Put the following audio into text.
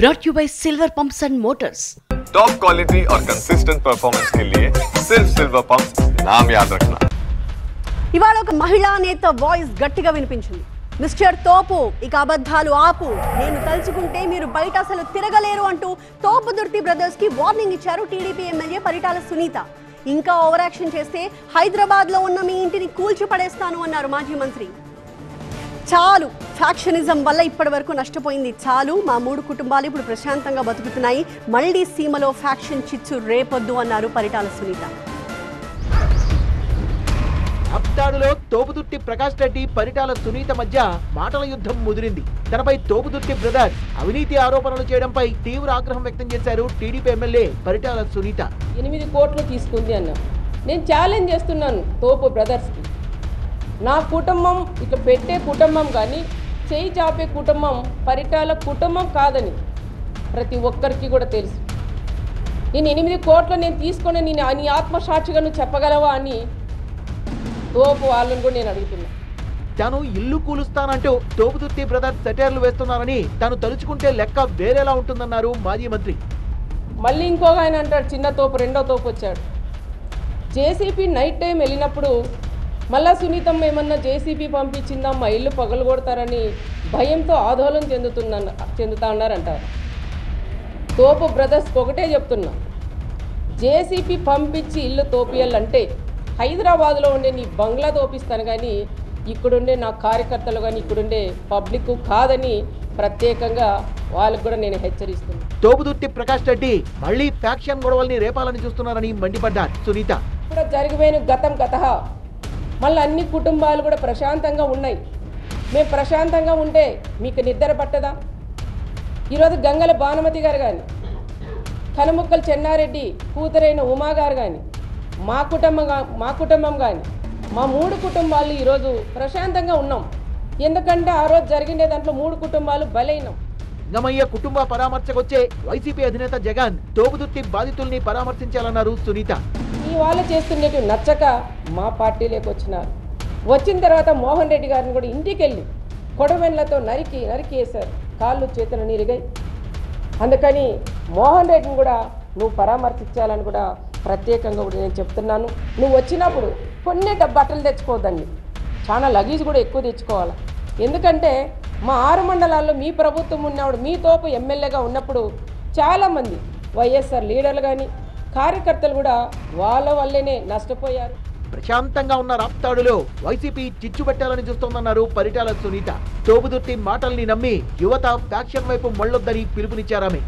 brought to you by Silver Pumps and Motors. Top quality और consistent performance के लिए सिर्फ सिल्वर पंप्स नाम याद रखना। ఇవాళ ఒక మహిళా నేత వాయిస్ గట్టిగా వినిపించింది. మిస్టర్ తోపు ఇక అబద్ధాలు ఆపు, నేను తలుచుకుంటే మీరు బయట అసలు తిరగలేరు అంటూ తోపుదుర్తి బ్రదర్స్ కి వార్నింగ్ ఇచ్చారు టీడీపీ ఎమ్మెల్యే పరిటాల సునీత. ఇంకా ఓవర్ యాక్షన్ చేస్తే హైదరాబాద్ లో ఉన్న మీ ఇంటిని కూల్చి పడేస్తాను అన్నారు మాజీ మంత్రి. చాలు, ఫ్యాక్షనిజం వల్ల ఇప్పటి వరకు నష్టపోయింది చాలు, మా 3 కుటుంబాలు ఇప్పుడు ప్రశాంతంగా బతుకుతున్నాయి, మళ్లీ సీమలో ఫ్యాక్షన్ చిచ్చు రేపొద్దు అన్నారు పరిటాల సునీత. అప్తాడులో తోపుదుర్తి ప్రకాష్ రెడ్డి పరిటాల సునీత మధ్య మాటల యుద్ధం ముదిరింది. తనపై తోపుదుర్తి బ్రదర్స్ అవినీతి ఆరోపణలు చేయడంపై తీవ్ర ఆగ్రహం వ్యక్తం చేశారు టీడీపీ ఎమ్మెల్యే పరిటాల సునీత. 8 కోట్లు తీసుకుంది అన్నా. నేను ఛాలెంజ్ చేస్తున్నాను తోపు బ్రదర్స్కి. నా కుటుంబం ఇట్లా పెట్టే కుటుంబం కానీ చేయి చాపే కుటుంబం పరిటాల కుటుంబం కాదని ప్రతి ఒక్కరికి కూడా తెలుసు. నేను 8 కోట్లు నేను తీసుకొని నేను నీ ఆత్మసాక్షిగా నువ్వు చెప్పగలవా అని తోపు వాళ్ళని కూడా నేను అడుగుతున్నా. తాను ఇల్లు కూలుస్తానంటూ తోపుదుర్తి బ్రదర్స్ సెటైర్లు వేస్తున్నారని తాను తలుచుకుంటే లెక్క వేరేలా ఉంటుందన్నారు మాజీ మంత్రి. మళ్ళీ ఇంకొక ఆయన అంటాడు, చిన్న తోపు రెండో తోపు వచ్చాడు. జేసీపీ నైట్ టైం వెళ్ళినప్పుడు మళ్ళా సునీతమ్మ ఏమన్నా జేసీబీ పంపించిందా మా ఇల్లు పగలు కొడతారని భయంతో ఆందోళన చెందుతా ఉన్నారంటారు. తోపు బ్రదర్స్కి ఒకటే చెప్తున్నా, జేసీబీ పంపించి ఇల్లు తోపియాలంటే హైదరాబాద్లో ఉండే నీ బంగ్లా తోపిస్తాను కానీ ఇక్కడుండే నా కార్యకర్తలు కానీ ఇక్కడుండే పబ్లిక్ కాదని ప్రత్యేకంగా వాళ్ళకు కూడా నేను హెచ్చరిస్తున్నాను. తోపుదుర్తి ప్రకాష్ రెడ్డి మళ్ళీ ఫ్యాక్షన్ గొడవల్ని రేపాలని చూస్తున్నారని మండిపడ్డారు సునీత. కూడా జరిగిపోయిన గతం గత మళ్ళీ అన్ని కుటుంబాలు కూడా ప్రశాంతంగా ఉన్నాయి. మేము ప్రశాంతంగా ఉంటే మీకు నిద్ర పట్టదా? ఈరోజు గంగల భానుమతి గారు కానీ కనుముక్కల చెన్నారెడ్డి కూతురైన ఉమా గారు కానీ మా కుటుంబం కానీ మా 3 కుటుంబాలు ఈరోజు ప్రశాంతంగా ఉన్నాం. ఎందుకంటే ఆ రోజు జరిగిన దాంట్లో 3 కుటుంబాలు బలైనాం. గమయ్య కుటుంబ పరామర్శకొచ్చే వైసీపీ అధినేత జగన్ తోపుదుర్తి బాధితుల్ని పరామర్శించాలన్నారు సునీత. ఈ వాళ్ళు చేస్తున్నట్టు నచ్చక మా పార్టీలోకి వచ్చినారు. వచ్చిన తర్వాత మోహన్ రెడ్డి గారిని కూడా ఇంటికి వెళ్ళి కొడవెన్లతో నరికేశారు, కాళ్ళు చేతులు నిరిగాయి. అందుకని మోహన్ రెడ్డిని కూడా నువ్వు పరామర్శించాలని కూడా ప్రత్యేకంగా కూడా నేను చెప్తున్నాను. నువ్వు వచ్చినప్పుడు కొన్ని బట్టలు తెచ్చుకోవద్దండి, చాలా లగేజ్ కూడా ఎక్కువ తెచ్చుకోవాలి. ఎందుకంటే మా 6 మండలాల్లో మీ ప్రభుత్వం ఉన్నప్పుడు మీ తోపు ఎమ్మెల్యేగా ఉన్నప్పుడు చాలామంది వైఎస్ఆర్ లీడర్లు కానీ కార్యకర్తలు కూడా వాళ్ళ వల్లేనే నష్టపోయారు. ప్రశాంతంగా ఉన్న రాప్తాడులో వైసీపీ చిచ్చు పెట్టాలని చూస్తోందన్నారు పరిటాల సునీత. తోపుదుర్తి మాటల్ని నమ్మి యువత ఫ్యాక్షన్ వైపు మళ్ళొద్దని పిలుపునిచ్చారామె.